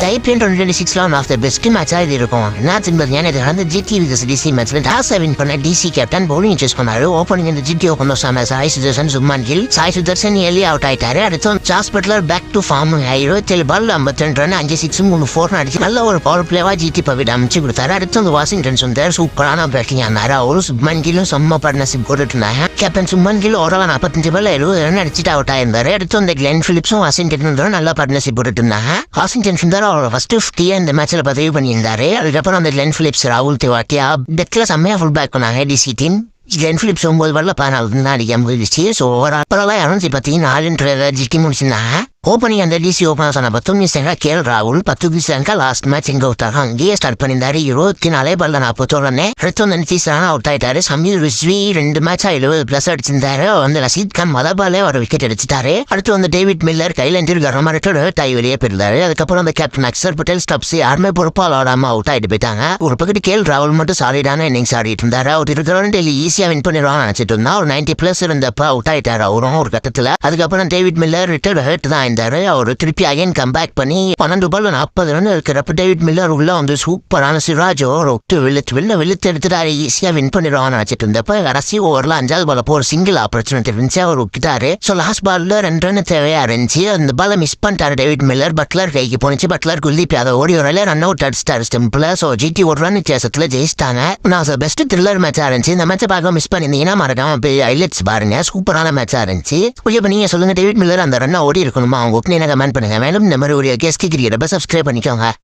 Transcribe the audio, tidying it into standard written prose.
IPL 2026 one of the best மேட்சா இது இருக்கும். என்ன என்பது அந்த ஜிடி வித் டிசி மேட்ச்ல டாஸ் வின் பண்ண டிசி கேப்டன் பவுலிங் சூஸ் பண்ணாரு. ஓப்பனிங் இந்த GT open Sai Sudharsan Shubman Gill. Sai Sudharsan early out ஆயிட்டாரு. அடுத்து Jos Buttler back to form. 27 ball 52 run 5 6 3 4 அடிச்சு நல்ல ஒரு பவர் பிளேவா ஜிடி பவிட் அமைச்சு கொடுத்தாரு. அடுத்து வாஷிங்டன் சுந்தர் சூப்பரான பேட்டிங் ஆனாரு. அவரும் சுப்மான் கில்லும் செம்ம பார்ட்னர்ஷிப் போட்டுட்டு இருந்தாங்க. கேப்டன் சுப்மான் கில் ஓவரால் 45 பால் 70 ரன் அடிச்சுட்டு அவுட் ஆயிருந்தாரு. அடுத்து அந்த கிளென் பிலிப்ஸும் வாஷிங்டன் நல்லா பார்ட்னர்ஷிப் போட்டுட்டு இருந்தாங்க. வாஷிங்டன் சுந்தர் அவரோட ஃபர்ஸ்ட் 50 இந்த மேட்ச்ல பதிவு பண்ணியிருந்தாரு. அதுக்கப்புறம் அந்த கிளென் பிலிப்ஸ் ராகுல் திவாட்டியா டெக்ல செம்மையா ஃபுல் பேக் பண்ணாங்க டிசி டீம். கிளென் பிலிப்ஸ் 9 வரல 14 தான் அடிக்க முடிஞ்சிச்சு. ஸோ ஓவரால் 214 ஜிடி முடிச்சிருந்தாங்க. ஓப்பனிங் அந்த டிசி ஓப்பனர் சொன்ன 10 நிமிஷம் கேஎல் ராகுல் 10 நிமிஷம் லாஸ்ட் மேட்ச் இங்க அவுட்டாக அங்கேயே ஸ்டார்ட் பண்ணியிருந்தாரு. 24 பால்ல 40 ரன். அடுத்து வந்து நிதிஷ் அவுட் ஆயிட்டாரு. சமீர் ரிஸ்வி 2 மேட்சா 70+ அடிச்சிருந்தாரு. வந்து ரஷீத் கான் பாலே ஒரு விக்கெட் அடிச்சிட்டாரு. அடுத்து வந்து டேவிட் மில்லர் கையில டை வெளியே போயிருந்தாரு. அதுக்கப்புறம் அந்த கேப்டன் அக்சர் பட்டேல் ஸ்டப்ஸ் யாருமே பொறுப்பால் ஆடாம அவுட் ஆயிட்டு போயிட்டாங்க. ஒரு பக்கத்து கேஎல் ராகுல் மட்டும் சாலிடான இன்னிங்ஸ் ஆடிட்டு இருந்தாரு. அவர் 20 ரன் டெய்லி ஈஸியா வின் பண்ணிடுவாங்க நினைச்சிட்டு இருந்தா. ஒரு 90+ இருந்தப்ப அவுட் ஆயிட்டாரு அவரும் ஒரு கட்டத்துல. அதுக்கப்புறம் டேவிட் மில்லர் ரிட்டர்ட் தான் அவர் திருப்பி அகைன் கம்பேக் பண்ணி 12 பால் 40 ரன் இருக்கிறப்ப டேவிட் மில்லர் உள்ள வந்து சூப்பரான சிராஜோ வெளுத்து எடுத்துட்டாரு. ஈஸியா வின் பண்ணிடுவான்னு நினைச்சிட்டு இருந்தப்ப கடைசி ஓவர்ல 5வது பால் ஒரு சிங்கிள் ஆப்பர்ச்சுனிட்டி இருந்துச்சு. அவர் விட்டாரு. ஸோ லாஸ்ட் பால்ல 2 ரன் தேவையா இருந்துச்சு. அந்த பாலை மிஸ் பண்ணிட்டாரு டேவிட் மில்லர். பட்லர் கைக்கு போனிச்சு. பட்லர் குல்தீப் யாதவ் ஓடி ஒரு ரன் அவுட் அடிச்சிட்டாரு ஸ்டெம்பில். ஸோ ஜிடி ஒரு ரன் வித்தியாசத்துல ஜெயிச்சிட்டாங்க. நான் பெஸ்ட் த்ரில்லர் மேட்சா இருந்துச்சு. இந்த மேட்சை பார்க்க மிஸ் பண்ணிருந்தீங்கன்னா மறக்காம ஹைலைட்ஸ் பாருங்க. சூப்பரான மேட்சா இருந்துச்சு. இப்ப நீங்க சொல்லுங்க டேவிட் மில்லர் அந்த ரன் ஓடி இருக்கணுமா? அவங்க கமெண்ட் பண்ணுங்க. மேலும் இந்த மாதிரி ஒரு கேஸ்கி கிரிக்கெட்டை சப்ஸ்கிரைப் பண்ணிக்கோங்க.